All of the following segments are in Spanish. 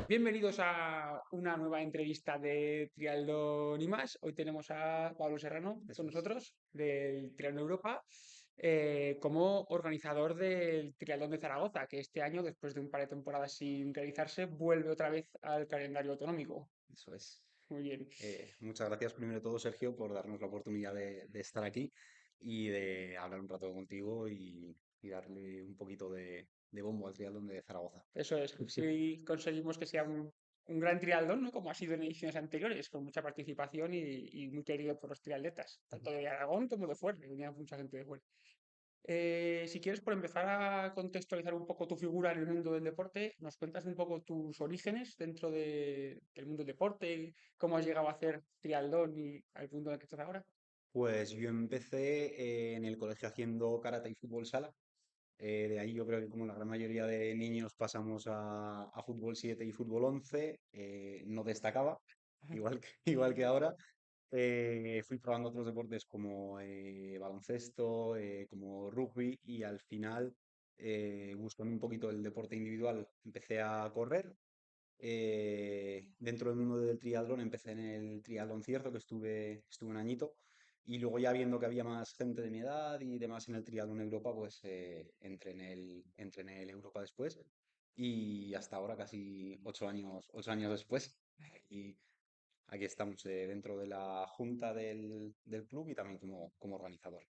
Bienvenidos a una nueva entrevista de Triatlón y más. Hoy tenemos a Pablo Serrano Eso con es. nosotros del Triatlón Europa como organizador del Triatlón de Zaragoza, que este año, después de un par de temporadas sin realizarse, vuelve otra vez al calendario autonómico. Eso es. Muy bien. Muchas gracias primero de todo, Sergio, por darnos la oportunidad de estar aquí y de hablar un rato contigo y darle un poquito de bombo al triatlón de Zaragoza. Eso es. Si conseguimos que sea un gran triatlón, ¿no? Como ha sido en ediciones anteriores, con mucha participación y muy querido por los triatletas, tanto de Aragón como de fuera, que venía mucha gente de fuera. Si quieres, por empezar a contextualizar un poco tu figura en el mundo del deporte, nos cuentas un poco tus orígenes dentro del mundo del deporte, cómo has llegado a hacer triatlón y al punto en el que estás ahora. Pues yo empecé en el colegio haciendo karate y fútbol sala. De ahí yo creo que como la gran mayoría de niños pasamos a fútbol 7 y fútbol 11, no destacaba, igual que, igual que ahora. Fui probando otros deportes como baloncesto, como rugby y al final, buscando un poquito el deporte individual, empecé a correr. Dentro del mundo del triatlón empecé en el triatlón cierto, que estuve un añito. Y luego ya viendo que había más gente de mi edad y demás en el triatlón Europa, pues entré en el Europa después. Y hasta ahora, casi 8 años después. Y aquí estamos dentro de la junta del club y también como organizador.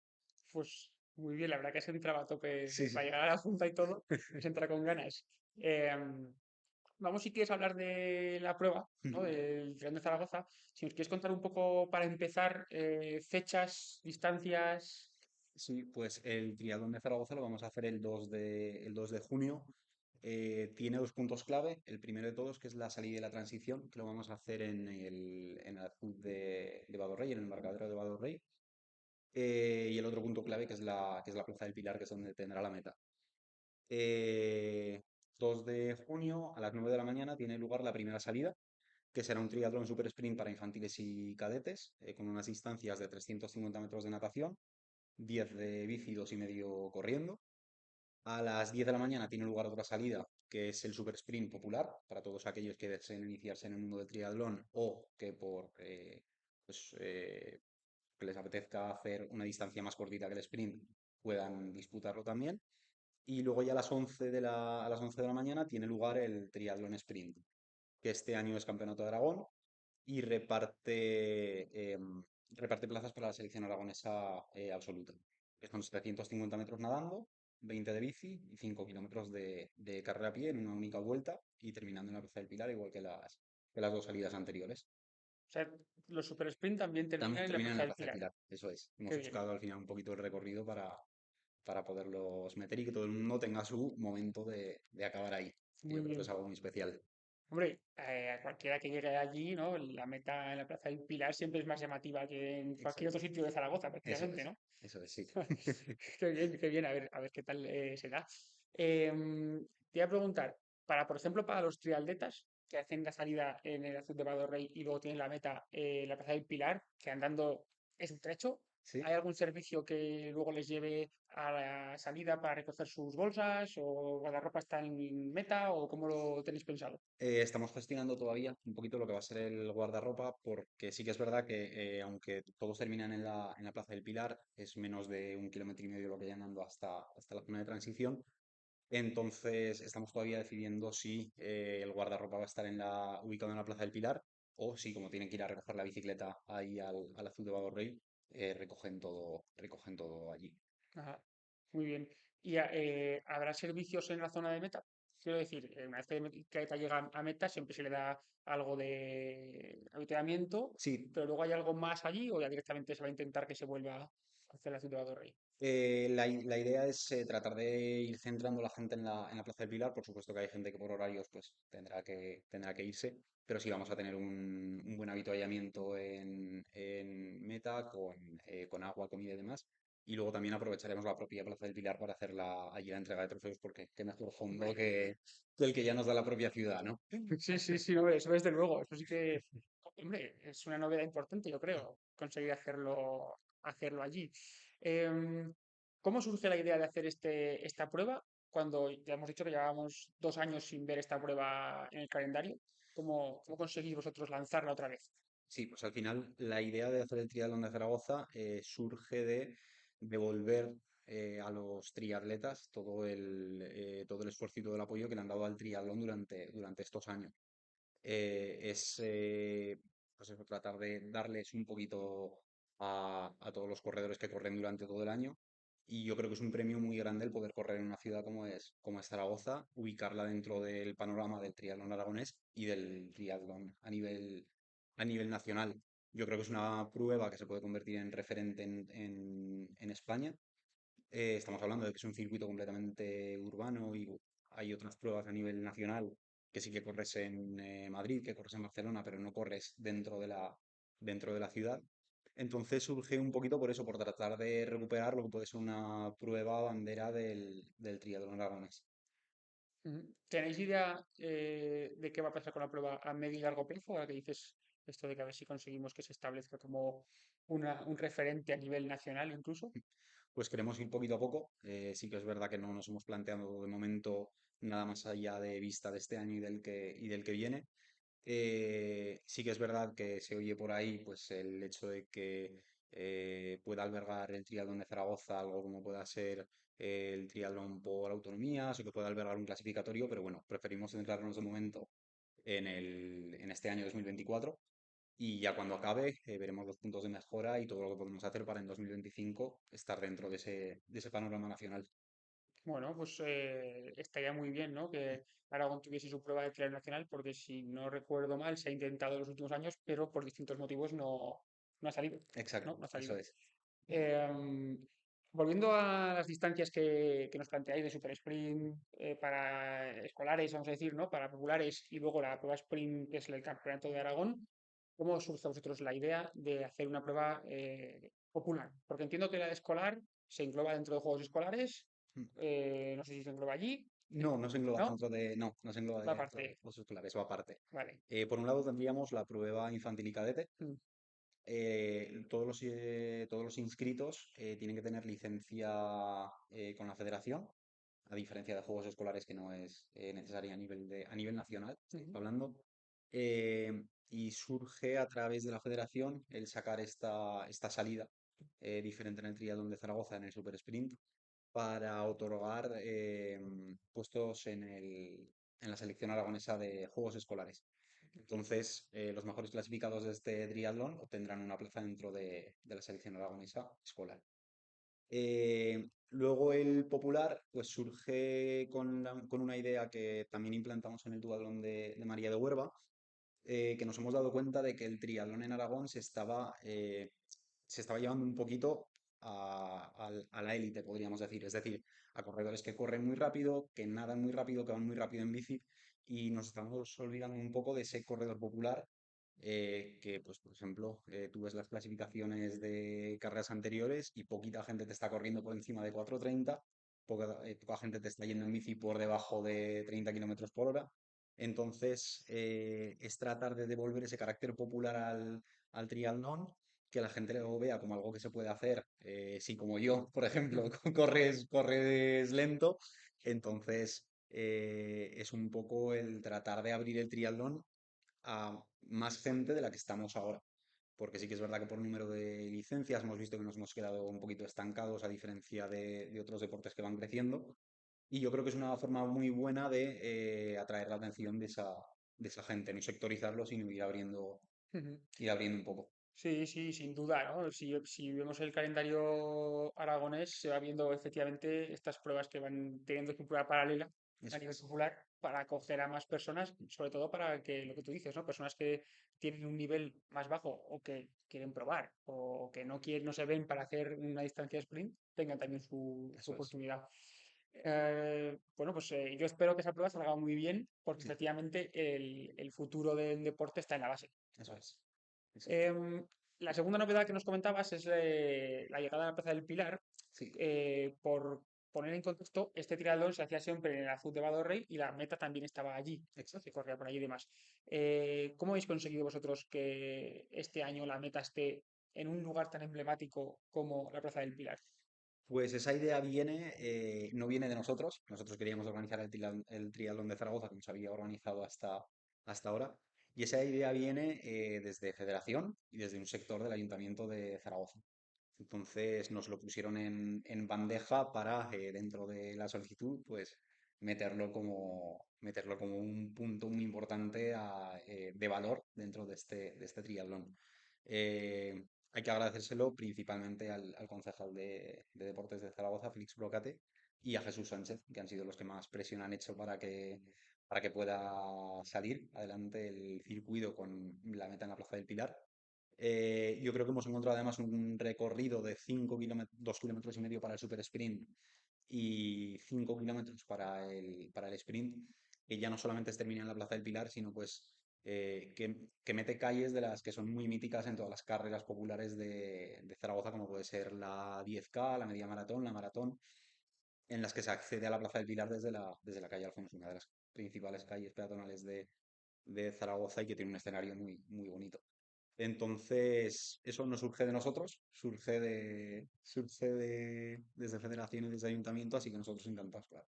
Pues muy bien, la verdad que has entrado a tope Sí, sí. para llegar a la junta y todo, se entra con ganas. Em, Vamos, si quieres hablar de la prueba, ¿no? Ujú. Del Triatlón de Zaragoza. Si nos quieres contar un poco para empezar, fechas, distancias. Sí, pues el triatlón de Zaragoza lo vamos a hacer el 2 de junio. Tiene dos puntos clave. El primero de todos, que es la salida y la transición, que lo vamos a hacer en el azul de Badorrey, en el embarcadero de Badorrey. Y el otro punto clave, que es la Plaza del Pilar, que es donde tendrá la meta. Eh, 2 de junio a las 9 de la mañana tiene lugar la primera salida, que será un triatlón super sprint para infantiles y cadetes, con unas distancias de 350 metros de natación, 10 de bici, 2,5 corriendo. A las 10 de la mañana tiene lugar otra salida, que es el super sprint popular, para todos aquellos que deseen iniciarse en el mundo del triatlón o que pues, que les apetezca hacer una distancia más cortita que el sprint, puedan disputarlo también. Y luego ya a las 11 de la mañana tiene lugar el triatlón sprint, que este año es Campeonato de Aragón y reparte plazas para la selección aragonesa absoluta, que son 750 metros nadando, 20 de bici y 5 kilómetros de carrera a pie en una única vuelta y terminando en la Plaza del Pilar, igual que las dos salidas anteriores. O sea, los super sprint también También terminan en la terminan en Plaza la del Plaza del Pilar. Pilar, eso es. Qué Hemos bien. buscado al final un poquito el recorrido para poderlos meter y que todo el mundo tenga su momento de acabar ahí. Que Muy yo creo que es bien. algo muy especial. Hombre, a cualquiera que llegue allí, ¿no? La meta en la Plaza del Pilar siempre es más llamativa que en cualquier otro Exacto. sitio de Zaragoza, Eso prácticamente, es. ¿no? Eso es, sí. Qué bien, a ver qué tal será. Te iba a preguntar, por ejemplo, para los triatletas que hacen la salida en el Azul de Badorrey y luego tienen la meta en la Plaza del Pilar, que andando es un trecho, Sí. ¿hay algún servicio que luego les lleve a la salida para recoger sus bolsas o guardarropa está en meta o cómo lo tenéis pensado? Estamos gestionando todavía un poquito lo que va a ser el guardarropa, porque sí que es verdad que aunque todos terminan en la Plaza del Pilar, es menos de 1,5 kilómetros lo que hay andando hasta la zona de transición. Entonces estamos todavía decidiendo si el guardarropa va a estar ubicado en la Plaza del Pilar o si, como tienen que ir a recoger la bicicleta ahí al Azul de Badorrey, recogen todo allí. Ajá, muy bien. ¿Y habrá servicios en la zona de meta? Quiero decir, una vez que ETA llega a meta, siempre se le da algo de habituallamiento, Sí, pero luego hay algo más allí o ya directamente se va a intentar que se vuelva hacia la ciudad de Rey. la idea es tratar de ir centrando la gente en la Plaza del Pilar. Por supuesto que hay gente que por horarios pues tendrá que irse, pero sí vamos a tener un buen avituallamiento en Meta con agua, comida y demás. Y luego también aprovecharemos la propia Plaza del Pilar para hacer allí la entrega de trofeos, porque qué mejor fondo Hombre, que el que ya nos da la propia ciudad, ¿no? sí, sí, sí, hombre, eso desde luego. Eso sí que, hombre, es una novedad importante, yo creo, conseguir hacerlo allí. Em, ¿Cómo surge la idea de hacer esta prueba? cuando ya hemos dicho que llevábamos 2 años sin ver esta prueba en el calendario? ¿Cómo conseguís vosotros lanzarla otra vez? Sí, pues al final la idea de hacer el triatlón de Zaragoza surge de devolver a los triatletas todo el esfuerzo y todo el apoyo que le han dado al triatlón durante estos años. Es pues eso, tratar de darles un poquito a todos los corredores que corren durante todo el año. Y yo creo que es un premio muy grande el poder correr en una ciudad como es Zaragoza, ubicarla dentro del panorama del triatlón aragonés y del triatlón a nivel nacional. Yo creo que es una prueba que se puede convertir en referente en España. Estamos hablando de que es un circuito completamente urbano y hay otras pruebas a nivel nacional que sí que corres en Madrid, que corres en Barcelona, pero no corres dentro de la ciudad. Entonces surge un poquito por eso, por tratar de recuperar lo que puede ser una prueba bandera del triatlón aragonés. Ujú. ¿Tenéis idea de qué va a pasar con la prueba a medio y largo plazo? Ahora que dices esto de que a ver si conseguimos que se establezca como un referente a nivel nacional incluso. Pues queremos ir poquito a poco. Sí que es verdad que no nos hemos planteado de momento nada más allá de vista de este año y del que viene. Sí que es verdad que se oye por ahí pues el hecho de que pueda albergar el triatlón de Zaragoza, algo como pueda ser el triatlón por autonomías o que pueda albergar un clasificatorio, pero bueno, preferimos centrarnos de momento en este año 2024 y ya cuando acabe veremos los puntos de mejora y todo lo que podemos hacer para en 2025 estar dentro de ese panorama nacional. Bueno, pues estaría muy bien, ¿no? Que Aragón tuviese su prueba de trial nacional, porque si no recuerdo mal, se ha intentado en los últimos años, pero por distintos motivos no ha salido, Exacto, ¿no? No ha eso salido. es. Em, Volviendo a las distancias que nos planteáis de super sprint para escolares, vamos a decir, ¿no? Para populares y luego la prueba sprint, que es el campeonato de Aragón, ¿cómo os surge a vosotros la idea de hacer una prueba popular? Porque entiendo que la de escolar se engloba dentro de juegos escolares, no sé si se engloba allí, No, no se engloba ¿no? dentro de, no, no se engloba Va dentro de aparte, los escolares, va aparte. vale. Por un lado tendríamos la prueba infantil y cadete. Mm, Todos los inscritos tienen que tener licencia con la federación, a diferencia de juegos escolares que no es necesaria a nivel nacional, estamos ujú. hablando. Y surge a través de la federación el sacar esta salida diferente en el triatlón de Zaragoza en el Super Sprint para otorgar puestos en la selección aragonesa de juegos escolares. Entonces, los mejores clasificados de este triatlón obtendrán una plaza dentro de la selección aragonesa escolar. Luego el popular, pues surge con una idea que también implantamos en el duatlón de María de Huerva, que nos hemos dado cuenta de que el triatlón en Aragón se estaba llevando un poquito a la élite, podríamos decir. Es decir, a corredores que corren muy rápido, que nadan muy rápido, que van muy rápido en bici, y nos estamos olvidando un poco de ese corredor popular. Que, pues, por ejemplo, tú ves las clasificaciones de carreras anteriores y poquita gente te está corriendo por encima de 4:30, poca gente te está yendo en bici por debajo de 30 kilómetros por hora. Entonces, es tratar de devolver ese carácter popular al triatlón, que la gente lo vea como algo que se puede hacer. Si como yo, por ejemplo, corres lento, entonces es un poco el tratar de abrir el triatlón a más gente de la que estamos ahora. Porque sí que es verdad que por número de licencias hemos visto que nos hemos quedado un poquito estancados a diferencia de otros deportes que van creciendo. Y yo creo que es una forma muy buena de atraer la atención de esa gente, no sectorizarlo, sino Ujú. ir abriendo un poco. Sí, sí, sin duda, ¿no? Si vemos el calendario aragonés, se va viendo efectivamente estas pruebas que van teniendo su prueba paralela a Eso nivel es, popular para acoger a más personas, sobre todo para que lo que tú dices, ¿no? Personas que tienen un nivel más bajo o que quieren probar o que no quieren, no se ven para hacer una distancia sprint, tengan también su eso es. oportunidad. Bueno, pues yo espero que esa prueba salga muy bien, porque Sí, efectivamente el futuro del deporte está en la base. eso es. Exacto. Em, la segunda novedad que nos comentabas es la llegada a la Plaza del Pilar. Sí, Por poner en contexto, este triatlón se hacía siempre en el Azul de Badorrey y la meta también estaba allí, ¿no? Se exacto. corría por allí y demás. ¿Cómo habéis conseguido vosotros que este año la meta esté en un lugar tan emblemático como la Plaza del Pilar? Pues esa idea viene, no viene de nosotros. Nosotros queríamos organizar el triatlón de Zaragoza, como se había organizado hasta ahora. Y esa idea viene desde Federación y desde un sector del Ayuntamiento de Zaragoza. Entonces nos lo pusieron en bandeja para, dentro de la solicitud, pues meterlo como un punto muy importante de valor dentro de este triatlón. Hay que agradecérselo principalmente al concejal de Deportes de Zaragoza, Félix Brocate, y a Jesús Sánchez, que han sido los que más presión han hecho para que pueda salir adelante el circuito con la meta en la Plaza del Pilar. Yo creo que hemos encontrado además un recorrido de 5 kilómetros, 2 kilómetros y medio para el super sprint y 5 kilómetros para el sprint, que ya no solamente termina en la Plaza del Pilar, sino pues que mete calles de las que son muy míticas en todas las carreras populares de Zaragoza, como puede ser la 10K, la media maratón, la maratón, en las que se accede a la Plaza del Pilar desde la calle Alfonso, una de las principales calles peatonales de Zaragoza y que tiene un escenario muy, muy bonito. Entonces, eso no surge de nosotros, desde Federación y desde Ayuntamiento, así que nosotros encantados, claro.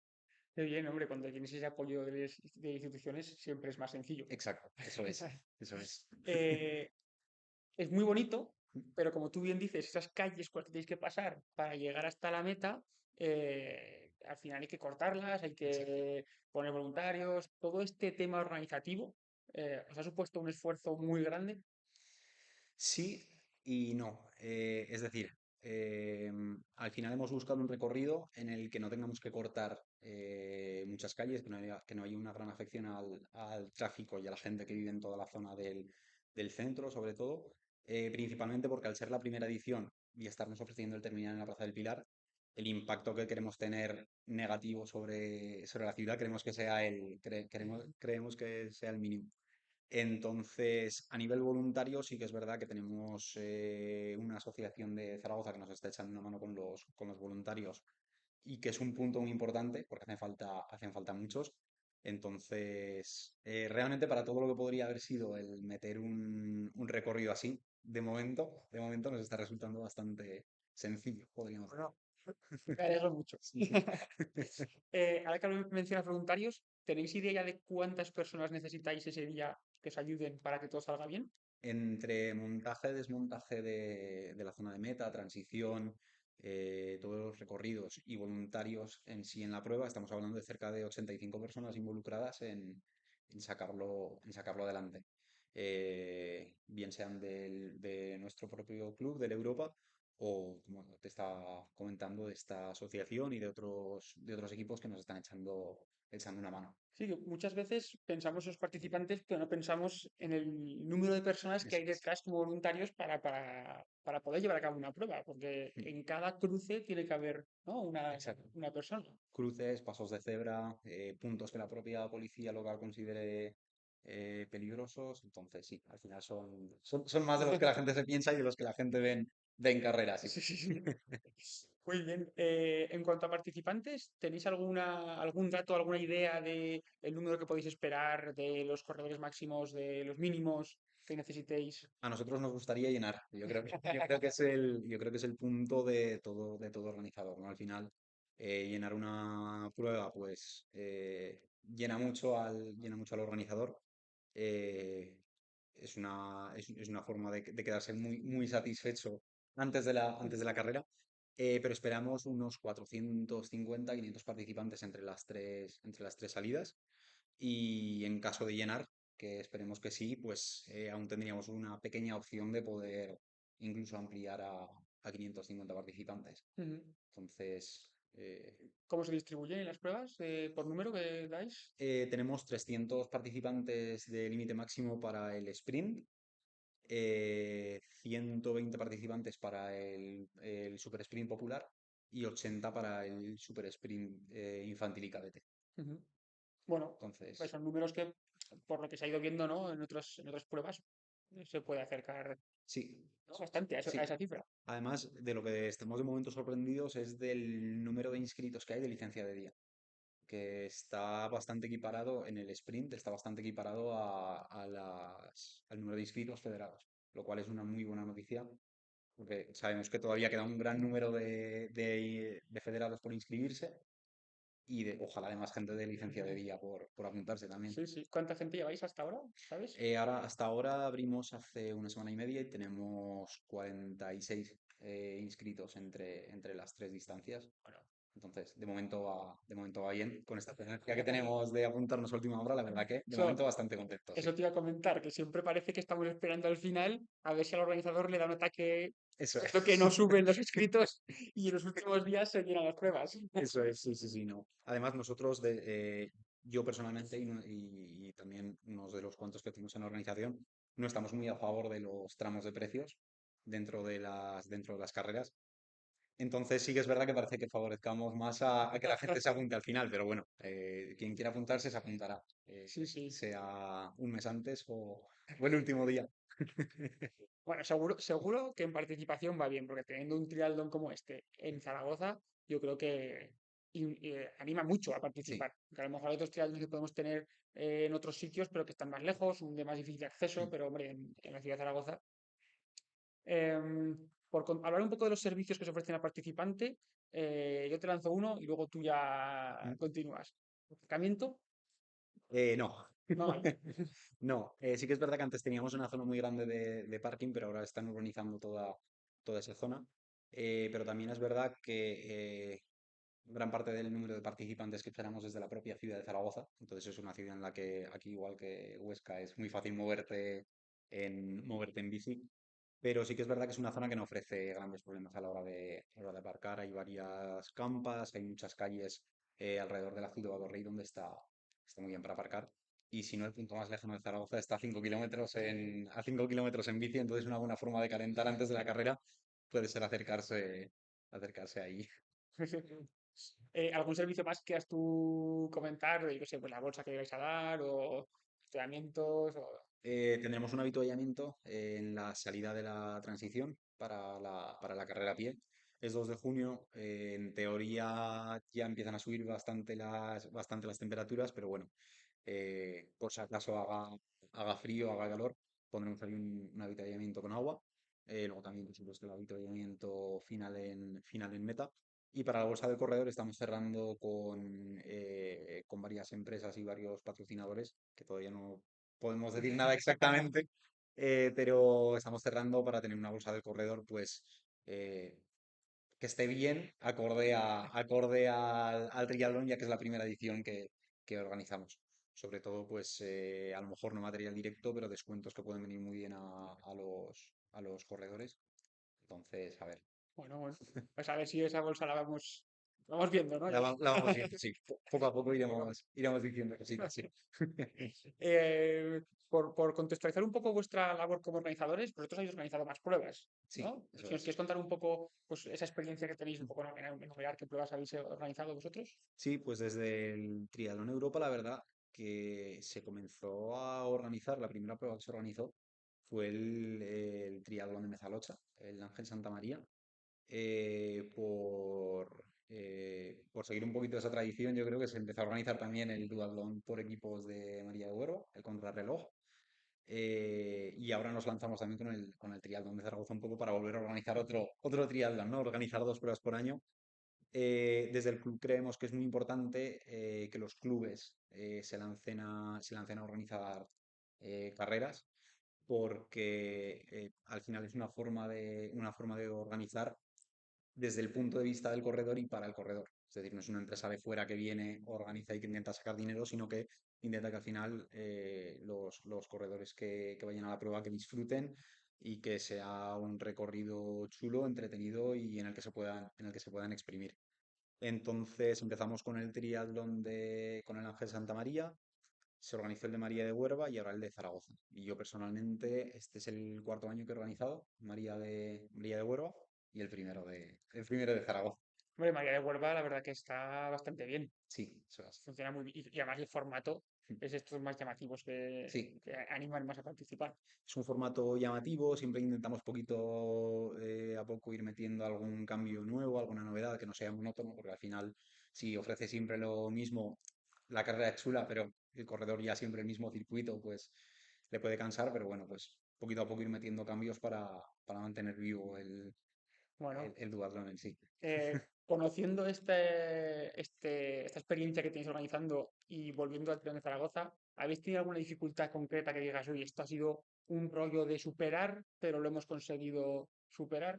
Qué bien, hombre, cuando tienes ese apoyo de instituciones siempre es más sencillo. Exacto, eso es, eso es. Eh, es muy bonito, pero como tú bien dices, esas calles por las que tenéis que pasar para llegar hasta la meta, al final hay que cortarlas, hay Exacto. que poner voluntarios, todo este tema organizativo, os ha supuesto un esfuerzo muy grande. Sí y no. Es decir, al final hemos buscado un recorrido en el que no tengamos que cortar muchas calles, que no haya una gran afección al tráfico y a la gente que vive en toda la zona del centro, sobre todo. Principalmente porque al ser la primera edición y estarnos ofreciendo el terminal en la Plaza del Pilar, el impacto que queremos tener negativo sobre la ciudad creemos que sea el mínimo. Entonces, a nivel voluntario, sí que es verdad que tenemos una asociación de Zaragoza que nos está echando una mano con los voluntarios y que es un punto muy importante porque hacen falta muchos. Entonces, realmente para todo lo que podría haber sido el meter un recorrido así, de momento nos está resultando bastante sencillo, podríamos decir. Bueno, me alegro mucho. Sí. Ahora que mencionas voluntarios, ¿tenéis idea ya de cuántas personas necesitáis ese día que os ayuden para que todo salga bien? Entre montaje, desmontaje de la zona de meta, transición, todos los recorridos y voluntarios en sí en la prueba, estamos hablando de cerca de 85 personas involucradas en sacarlo adelante. Bien sean de nuestro propio club, del Europa, o como te estaba comentando, de esta asociación y de otros equipos que nos están echando una mano. Sí, que muchas veces pensamos en los participantes, pero no pensamos en el número de personas que Eso hay es. detrás como voluntarios para poder llevar a cabo una prueba, porque Mm. en cada cruce tiene que haber, ¿no? Exacto. una persona. Cruces, pasos de cebra, puntos que la propia policía local considere peligrosos. Entonces, sí, al final son más de los que la gente se piensa y de los que la gente ve en carrera, sí. Sí, sí, sí. Muy bien. En cuanto a participantes, ¿tenéis algún dato, alguna idea de el número que podéis esperar, de los corredores máximos, de los mínimos que necesitéis? A nosotros nos gustaría llenar. Yo creo que es el punto de todo organizador, ¿no? Al final, llenar una prueba, pues llena mucho al organizador. eh, es una forma de quedarse muy, muy satisfecho antes de la carrera, pero esperamos unos 450, 500 participantes entre las tres salidas y en caso de llenar, que esperemos que sí, pues aún tendríamos una pequeña opción de poder incluso ampliar a 550 participantes. Ujú. Entonces, ¿Cómo se distribuyen las pruebas? ¿Por número que dais? tenemos 300 participantes de límite máximo para el sprint, 120 participantes para el super sprint popular y 80 para el super sprint infantil y cadete. Ujú. Bueno, pues Entonces, son números que, por lo que se ha ido viendo, ¿no? En otras pruebas, se puede acercar, sí, ¿no? Bastante a sí. esa cifra. Además, de lo que estamos de momento sorprendidos es del número de inscritos que hay de licencia de día, que está bastante equiparado en el sprint, está bastante equiparado al número de inscritos federados, lo cual es una muy buena noticia porque sabemos que todavía queda un gran número de federados por inscribirse y ojalá de más gente de licencia de día por apuntarse también. Sí, sí. ¿Cuánta gente lleváis hasta ahora? ¿Sabes? Hasta ahora abrimos hace una semana y media y tenemos 46 inscritos entre las tres distancias. Bueno, Entonces, de momento va bien. Con esta tendencia que tenemos de apuntarnos a última hora, la verdad que de eso, momento bastante contentos, sí. eso te iba a comentar, que siempre parece que estamos esperando al final a ver si al organizador le da un ataque, Eso esto que no es. suben los inscritos y en los últimos días se llenan las pruebas. Eso es, sí, sí, sí, no. Además, yo personalmente y también unos de los cuantos que tenemos en la organización, no estamos muy a favor de los tramos de precios dentro de las carreras. Entonces sí que es verdad que parece que favorezcamos más a que la gente se apunte al final, pero bueno, quien quiera apuntarse se apuntará, Sí, sí. sea un mes antes o el último día. Bueno, seguro que en participación va bien, porque teniendo un triatlón como este en Zaragoza, yo creo que anima mucho a Sí. participar. Que a lo mejor hay otros triatlones que podemos tener en otros sitios, pero que están más lejos, un de más difícil acceso, pero hombre, en la ciudad de Zaragoza. Hablar un poco de los servicios que se ofrecen al participante, yo te lanzo uno y luego tú ya Mm. continúas. ¿Acercamiento? No. No hay. No, sí que es verdad que antes teníamos una zona muy grande de parking, pero ahora están urbanizando toda esa zona. Pero también es verdad que gran parte del número de participantes que esperamos es de la propia ciudad de Zaragoza. Entonces es una ciudad en la que aquí, igual que Huesca, es muy fácil moverte en bici. Pero sí que es verdad que es una zona que no ofrece grandes problemas a la hora de aparcar. Hay varias campas, hay muchas calles alrededor de la ciudad de Rey donde está muy bien para aparcar. Y si no, el punto más lejano de Zaragoza está a 5 kilómetros a 5 kilómetros en bici, entonces una buena forma de calentar antes de la carrera puede ser acercarse ahí. ¿Algún servicio más quieras tú comentar? Yo qué sé, pues la bolsa que vais a dar o entrenamientos o... Tendremos un habituallamiento en la salida de la transición para la carrera a pie. Es 2 de junio. En teoría ya empiezan a subir bastante las temperaturas, pero bueno, por si acaso haga frío, haga calor, pondremos ahí un avituallamiento con agua. Luego también, por supuesto, el avituallamiento final en meta. Y para la bolsa del corredor estamos cerrando con varias empresas y varios patrocinadores, que todavía no podemos decir nada exactamente, pero estamos cerrando para tener una bolsa del corredor, pues, que esté bien, acorde al triatlón, ya que es la primera edición que organizamos. Sobre todo, pues, a lo mejor no material directo, pero descuentos que pueden venir muy bien a los corredores. Entonces, a ver. Bueno, bueno, pues a ver si esa bolsa la vamos viendo, ¿no? La, Ya. va- la vamos viendo, sí. Poco a poco iremos diciendo cositas, sí. Por contextualizar un poco vuestra labor como organizadores, vosotros habéis organizado más pruebas, Sí, ¿no? eso Si nos es. quieres contar un poco pues, esa experiencia que tenéis, un poco enumerar qué pruebas habéis organizado vosotros. Sí, pues desde el Triatlón Europa, la verdad que se comenzó a organizar, la primera prueba que se organizó fue el Triatlón de Mezalocha, el Ángel Santa María, por seguir un poquito esa tradición, yo creo que se empezó a organizar también el duatlón por equipos de María de Huerva, el contrarreloj, y ahora nos lanzamos también con el triatlón de Zaragoza un poco para volver a organizar otro triatlón, ¿no? Organizar 2 pruebas por año. Desde el club creemos que es muy importante que los clubes se lancen a organizar carreras porque al final es una forma de organizar desde el punto de vista del corredor y para el corredor. Es decir, no es una empresa de fuera que viene, organiza y que intenta sacar dinero, sino que intenta que al final los corredores que vayan a la prueba que disfruten y que sea un recorrido chulo, entretenido y en el que se puedan exprimir. Entonces empezamos con el triatlón con el Ángel Santa María, se organizó el de María de Huerva y ahora el de Zaragoza. Y yo personalmente, este es el cuarto año que he organizado María de Huerva y el primero de Zaragoza. Hombre, María de Huelva, la verdad que está bastante bien. Sí, eso es. Funciona muy bien. Y además el formato es estos más llamativos Sí, que animan más a participar. es un formato llamativo, siempre intentamos poquito a poco ir metiendo algún cambio nuevo, alguna novedad que no sea monótono, porque al final, si ofrece siempre lo mismo, la carrera es chula, pero el corredor ya siempre el mismo circuito, pues le puede cansar, pero bueno, pues poquito a poco ir metiendo cambios para mantener vivo Bueno, el duatlón en sí. conociendo esta experiencia que tenéis organizando y volviendo al Triatlón de Zaragoza, ¿habéis tenido alguna dificultad concreta que digas, oye, esto ha sido un rollo de superar, pero lo hemos conseguido superar?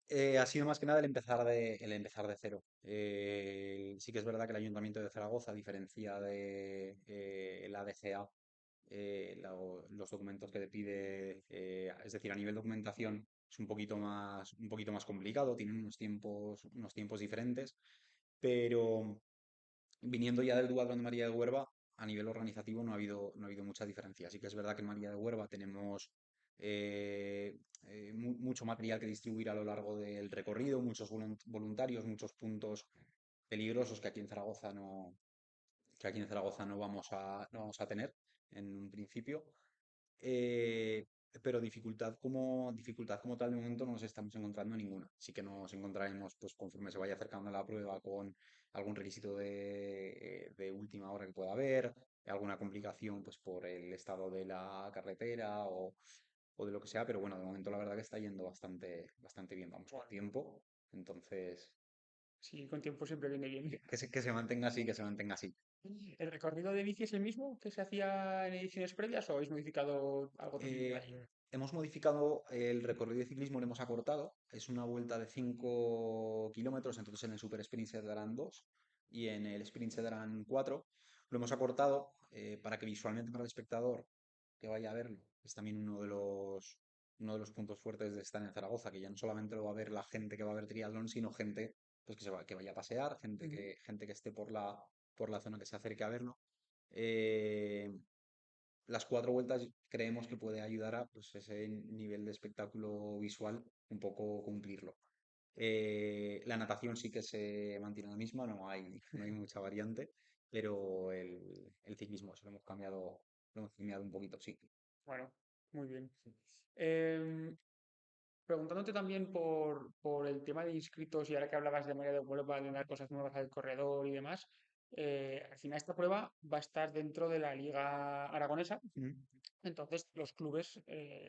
Ha sido más que nada el empezar de cero. Sí que es verdad que el Ayuntamiento de Zaragoza, a diferencia de la DGA, los documentos que te pide, es decir, a nivel documentación es un poquito más complicado, tienen unos tiempos diferentes, pero viniendo ya del duatlón de María de Huerva, a nivel organizativo no ha habido mucha diferencia. Sí que es verdad que en María de Huerva tenemos mucho material que distribuir a lo largo del recorrido, muchos voluntarios, muchos puntos peligrosos que aquí en Zaragoza no vamos a tener en un principio. Eh, pero dificultad como tal de momento no nos estamos encontrando ninguna. Sí que nos encontraremos, pues conforme se vaya acercando la prueba, con algún requisito de última hora que pueda haber, alguna complicación pues por el estado de la carretera o de lo que sea, pero bueno, de momento la verdad que está yendo bastante bien, vamos con Bueno, tiempo, entonces sí, con tiempo siempre viene bien. que se mantenga así, que se mantenga así. ¿El recorrido de bici es el mismo que se hacía en ediciones previas o habéis modificado algo también Eh, ahí? hemos modificado el recorrido de ciclismo, lo hemos acortado. Es una vuelta de 5 kilómetros, entonces en el Super Sprint se darán 2 y en el Sprint se darán 4. Lo hemos acortado para que visualmente para el espectador que vaya a verlo, es también uno de los puntos fuertes de estar en Zaragoza, que ya no solamente lo va a ver la gente que va a ver triatlón, sino gente pues, que vaya a pasear, Ujú. gente que esté por la zona que se acerque a verlo. Eh, las 4 vueltas creemos que puede ayudar a pues, ese nivel de espectáculo visual un poco cumplirlo. La natación sí que se mantiene la misma, no hay mucha variante, pero el ciclismo eso lo hemos cambiado un poquito, sí. Bueno, muy bien. Em, Preguntándote también por el tema de inscritos y ahora que hablabas de manera de Huelva, de dar cosas nuevas al corredor y demás, al final esta prueba va a estar dentro de la Liga Aragonesa. Ujú. Entonces, los clubes,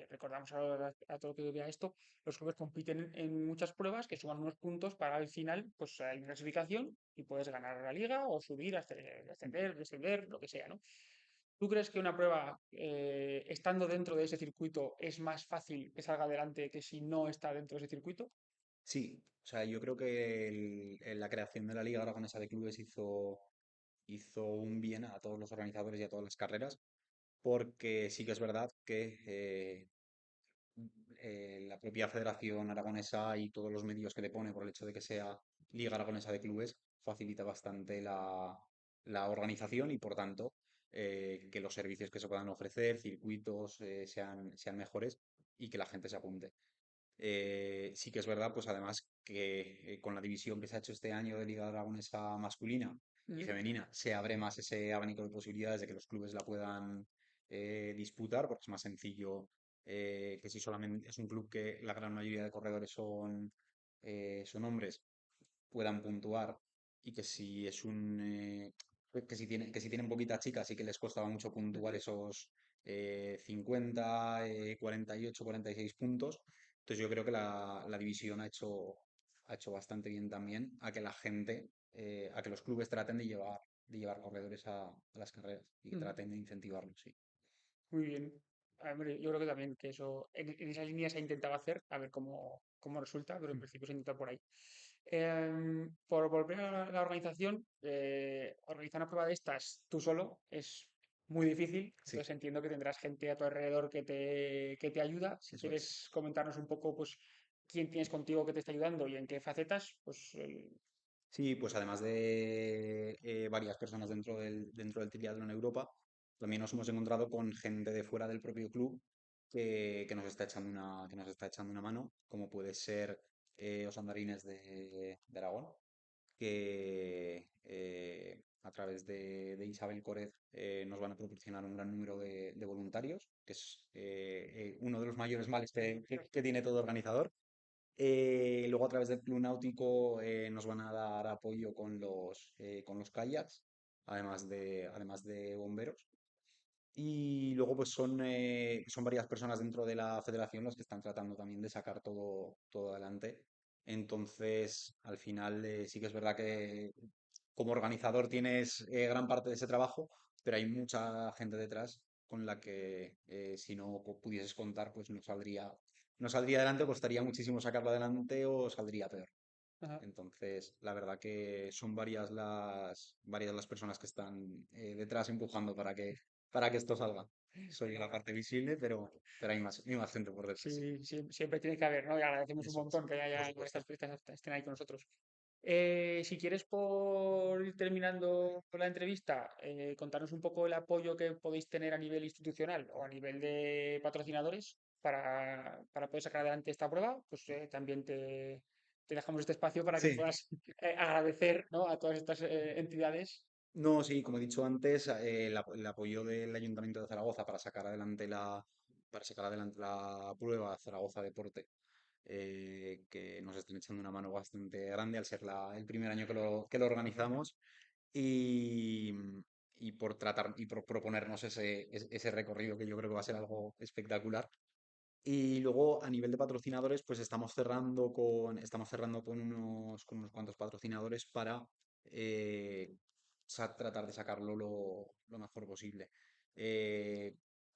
recordamos ahora a todo lo que vea esto, los clubes compiten en muchas pruebas que suman unos puntos para al final, pues hay una clasificación y puedes ganar la liga o subir, ascender, descender, lo que sea, ¿no? ¿Tú crees que una prueba, estando dentro de ese circuito, es más fácil que salga adelante que si no está dentro de ese circuito? Sí, o sea, yo creo que la creación de la Liga Aragonesa de Clubes hizo un bien a todos los organizadores y a todas las carreras, porque sí que es verdad que la propia Federación Aragonesa y todos los medios que le pone por el hecho de que sea Liga Aragonesa de Clubes facilita bastante la organización y por tanto que los servicios que se puedan ofrecer, circuitos, sean mejores y que la gente se apunte. Sí que es verdad, pues además que con la división que se ha hecho este año de Liga Aragonesa masculina y Mm, femenina, se abre más ese abanico de posibilidades de que los clubes la puedan disputar, porque es más sencillo que si solamente es un club que la gran mayoría de corredores son hombres, puedan puntuar y que si es que si tienen poquitas chicas y que les costaba mucho puntuar ujú. esos 50, 48, 46 puntos. Entonces yo creo que la división ha hecho bastante bien también a que la gente, a que los clubes traten de llevar corredores a las carreras y que Ujú. traten de incentivarlos, sí. Muy bien. Hombre, yo creo que también que eso, en esa línea se ha intentado hacer, a ver cómo resulta, pero en principio se intenta por ahí. Por volver a la organización, organizar una prueba de estas tú solo es muy difícil, Sí, entonces entiendo que tendrás gente a tu alrededor que te ayuda. Si eso es. quieres comentarnos un poco, pues, quién tienes contigo que te está ayudando y en qué facetas, pues, Sí, pues además de varias personas dentro del triatlón en Europa, también nos hemos encontrado con gente de fuera del propio club que nos está echando que nos está echando una mano, como puede ser Os Andarines de Aragón, que a través de Isabel Corez nos van a proporcionar un gran número de voluntarios, que es uno de los mayores males que tiene todo organizador. Luego a través del Club Náutico nos van a dar apoyo con los kayaks, además de bomberos. Y luego, pues son varias personas dentro de la federación los que están tratando también de sacar todo adelante. Entonces, al final, sí que es verdad que como organizador tienes gran parte de ese trabajo, pero hay mucha gente detrás con la que si no pudieses contar, pues no saldría adelante, costaría muchísimo sacarlo adelante o saldría peor. Ajá. Entonces, la verdad que son varias las personas que están detrás empujando para que esto salga. Soy la parte visible, pero hay más gente por detrás. Sí, siempre tiene que haber, ¿no? Y agradecemos un Eso es, montón que por haya supuesto. estas turistas estén ahí con nosotros. Si quieres, por ir terminando la entrevista, contarnos un poco el apoyo que podéis tener a nivel institucional o a nivel de patrocinadores para poder sacar adelante esta prueba, pues también te dejamos este espacio para que Sí, puedas agradecer, ¿no? A todas estas entidades. no, sí, como he dicho antes, el apoyo del Ayuntamiento de Zaragoza para sacar adelante la prueba Zaragoza Deporte, que nos están echando una mano bastante grande al ser el primer año que lo organizamos y, y por tratar y por proponernos ese recorrido que yo creo que va a ser algo espectacular. Y luego a nivel de patrocinadores, pues estamos cerrando con unos cuantos patrocinadores para tratar de sacarlo lo mejor posible. Eh,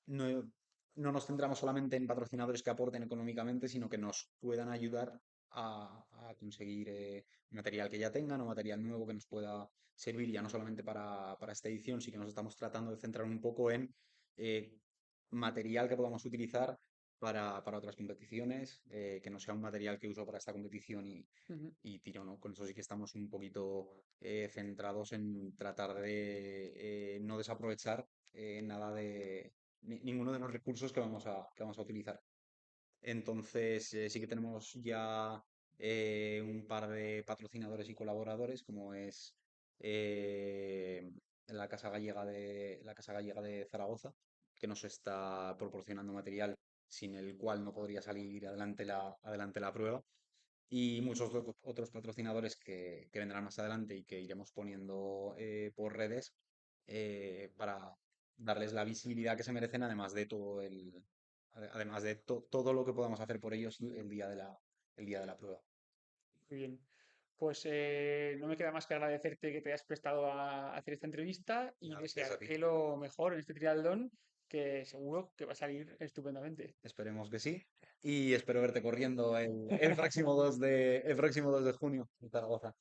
no, no nos centramos solamente en patrocinadores que aporten económicamente, sino que nos puedan ayudar a conseguir material que ya tengan o material nuevo que nos pueda servir ya no solamente para esta edición, sí que nos estamos tratando de centrar un poco en eh, material que podamos utilizar para otras competiciones, que no sea un material que uso para esta competición Ujú. y tiro, ¿no? Con eso sí que estamos un poquito centrados en tratar de no desaprovechar nada ninguno de los recursos que vamos a utilizar. Entonces, sí que tenemos ya un par de patrocinadores y colaboradores, como es eh, la Casa Gallega de Zaragoza, que nos está proporcionando material sin el cual no podría salir adelante la prueba. Y muchos otros patrocinadores que vendrán más adelante y que iremos poniendo por redes para darles la visibilidad que se merecen, además de todo lo que podamos hacer por ellos el día de la prueba. Muy bien. Pues no me queda más que agradecerte que te hayas prestado a hacer esta entrevista y Nada, gracias a ti. desearte lo mejor en este triatlón, que seguro que va a salir estupendamente. Esperemos que sí. Y espero verte corriendo el próximo 2 de junio en Zaragoza.